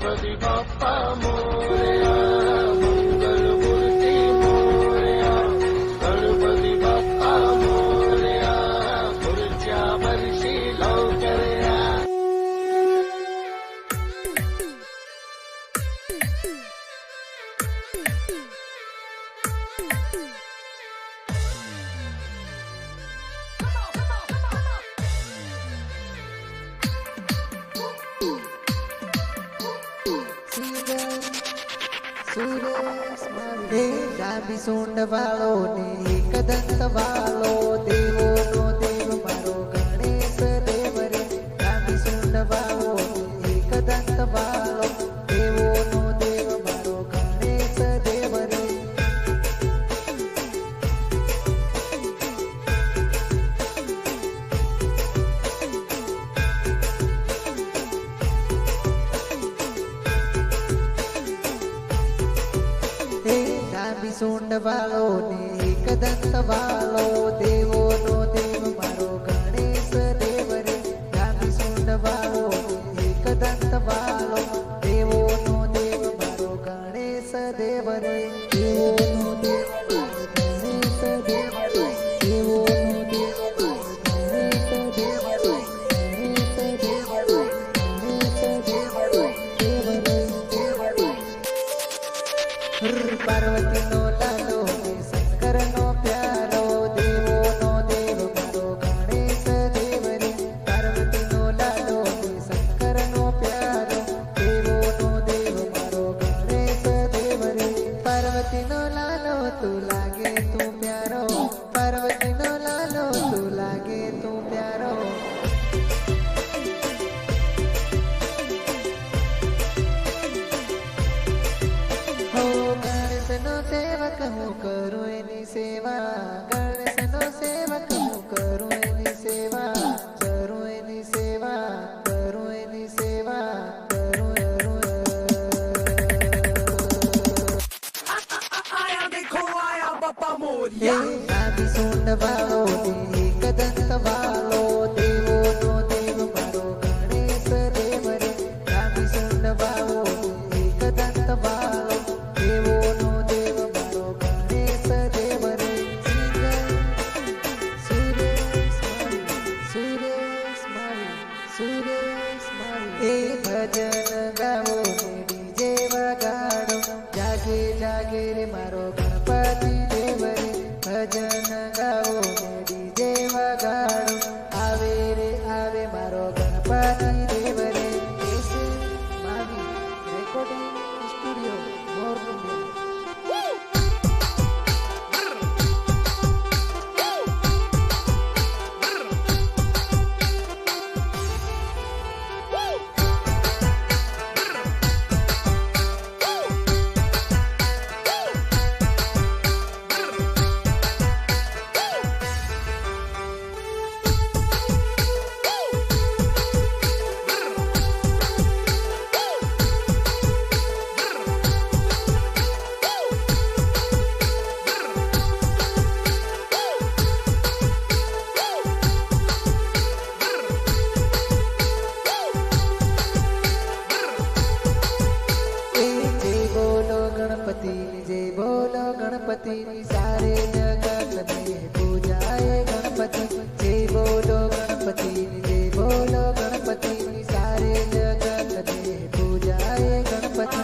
गणपति बाप्पा मोरया, मंगल मूर्ति मोरया, गणपति बाप्पा मोरया, खुर्च्या वर्षी लवकरया. ડાબી સૂંઢ વાળો ને એક દંત વાળો, દેવો નો દેવ મારો ગણેશ દેવ રે. ડાબી સૂંઢ વાળો ને એક દંત વાળો, દેવો નો દેવ મારો ગણેશ દેવ રે. ડાબી સૂંઢ વાળો ને એક દંત વાળો, દેવો નો દેવ મારો ગણેશ દેવ રે. ડાબી સૂંઢ વાળો ને એક દંત વાળો, દેવો નો દેવ મારો ગણેશ દેવ રે. દેવો નો દેવ મારો ગણેશ દેવ રે. દેવો નો દેવ મારો ગણેશ દેવ રે. ગણેશ દેવ રે. ગણેશ દેવ રે. દેવ રે. દેવ રે. પાર્વતી નો લાલો ને શંકર નો પ્યારો, દેવો નો દેવ મારો ગણેશ દેવ રે. પાર્વતી નો લાલો ને શંકર નો પ્યારો, દેવો નો દેવ મારો ગણેશ દેવ રે. પાર્વતી નો લાલો તું લાગે તું પ્યારો, પાર્વતી નો લાલો તું લાગે તું પ્યારો. હો ગણેશ નો સેવક હું કરું એની સેવા, ગણેશ નો સેવક હું કરું એની સેવા, કરું એની સેવા, કરું એની સેવા, કરું आया देखो आया बाप्पा मोरया. ડાબી સૂંઢ વાળો ને એક દંત વાળો, દેવો નો દેવ મારો ગણેશ દેવ રે. ડાબી સૂંઢ વાળો ને એક દંત વાળો, દેવો નો દેવ મારો ગણેશ દેવ રે. સુરેશ મારી, સુરેશ મારી. ભજન ગાવો ને ડીજે વગાડો, જાગે જાગે રે મારો ગણપતિ દેવ રે. ભજન ગાવો ને ડીજે વગાડો, આવે રે આવે મારો ગણપતિ દેવ રે. મારી રેકોર્ડિંગ સ્ટુડિયો મોરબી. જય બોલો ગણપતિ સારે જગત में પૂજાય ગણપતિ. જય બોલો ગણપતિ, જય બોલો ગણપતિ સારે જગત में પૂજાય ગણપતિ.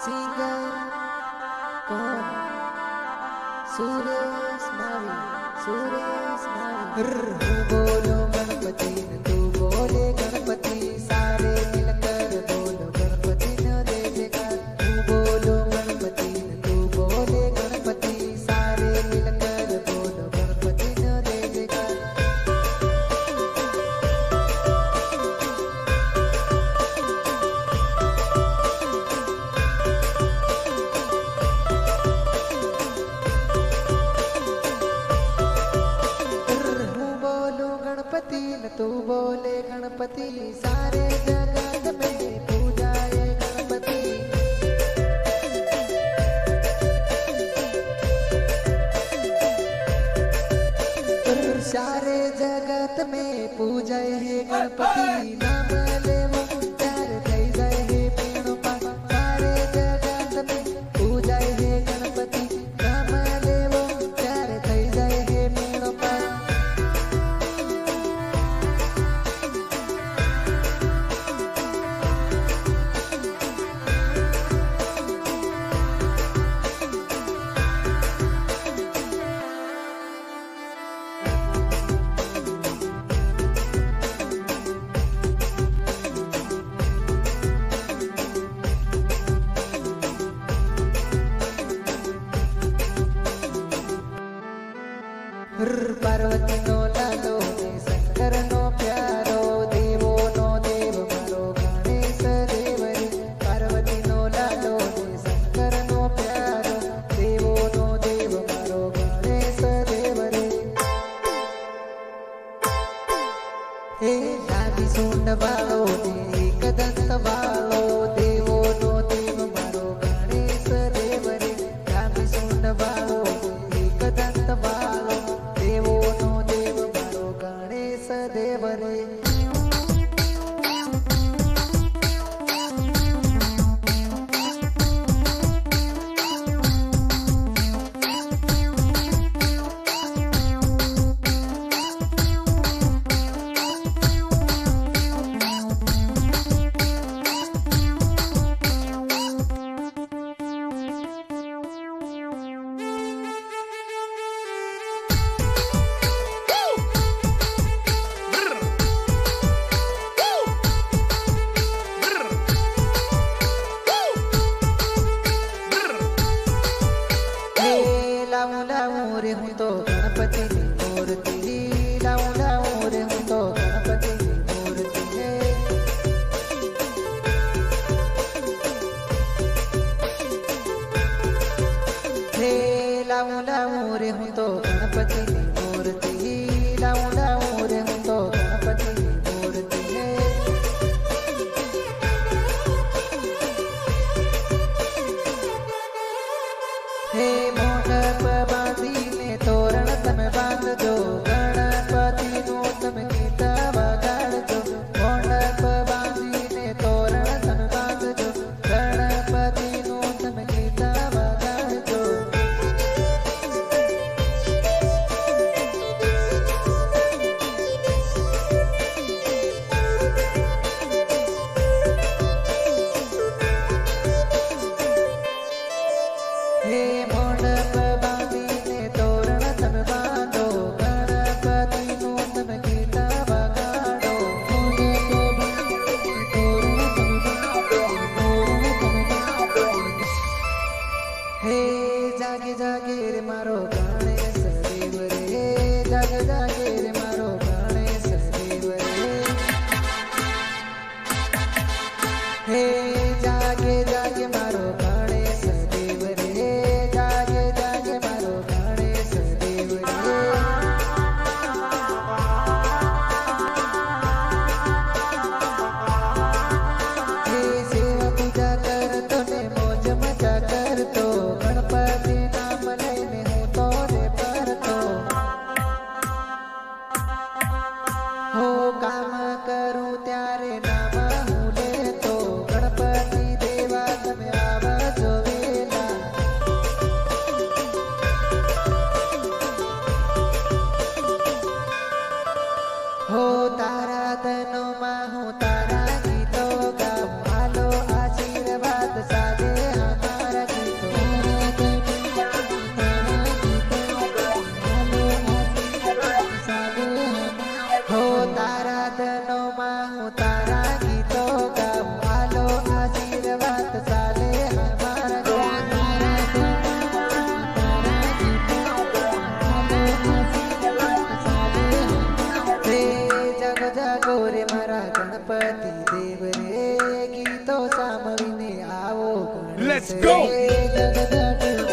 સિંગર કોણ? સુરેશ મારી, સુરેશ મારી. હું બોલો ગણપતિ ને તું બોલે ગણપતિ, સારે મિલકર બોલો ગણપતિ નો દે જયકાર. હું બોલો ગણપતિ ને તું બોલે ગણપતિ, સારે મિલકર બોલો ગણપતિ નો દે જયકાર. गणपति न तू बोले गणपति सारे जगत में पूजाए गणपति. જાય હે ગણપતિ નામ લેવો ત્યારે થઈ જાય હે મેણો પાર સારે જગતને પૂજાય હે ગણપતિ નામ લેવો ત્યારે થઈ જાય હે મેણો પાર પાર્વતીનો લાલો ને શંકરનો પ્યારો દેવોનો દેવ મારો ગણેશ દેવ રે પાર્વતીનો લાલો ને શંકરનો પ્યારો દેવોનો દેવ મારો ગણેશ દેવ રે હે નાભી સૂંઢ વાળો ને એક દંત વાળો દેવોનો દેવ મારો ગણેશ દેવ રે નાભી સૂંઢ વાળો ને એક દંત વાળો દેવોનો દેવ મારો ગણેશ દેવ રે લાવું રે હું તો ગણપતિની મૂર્તિ લાવું રે હું તો ગણપતિની મૂર્તિ હે લાવું રે હું તો ગણપતિની મૂર્તિ લાવું રે હું તો ગણપતિની મૂર્તિ હે મોઢપ બાંધીને તોરણ તમે બાંધજો ગણપતિનું તમે ગીતા વગાડજો મોઢપ બાંધીને તોરણ તમે બાંધજો ગણપતિનું તમે ગીતા વગાડજો હે મોઢપ બાંધીને તોરણ તમે બાંધો ગણપતિનું તમે ગીતા વગાડો હે જાગે જાગે રે મારો ગણેશ દેવ રે જાગે જાગે રે મારો ગણેશ દેવ રે હે જાગે જાગે મારો ગણેશ દેવ રે જાગે જાગે મારો ગણેશ દેવ રે હે સેવા પૂજા કરતો ને મોજ મજા કરતો ગણપતિ નામ લઈને હું તો રે પરતો હો કામ કરું ત્યારે નામ હું લેતો ગણપતિ દેવા તમે આવજો વેલા હો તારા ધનોમાં હું તારા ગીતો ગાઉં હાલો આશીર્વાદ સાથે અમારા ગીતો હો તારા ધનોમાં હું તારા ગીતો ગાઉં હાલો આશીર્વાદ સાથે અમારા હે જાગો જાગો રે મારા ગણપતિ દેવ રે ગીતો સાંભળીને આવો ગણેશ Let's go! રે. જાગો જાગો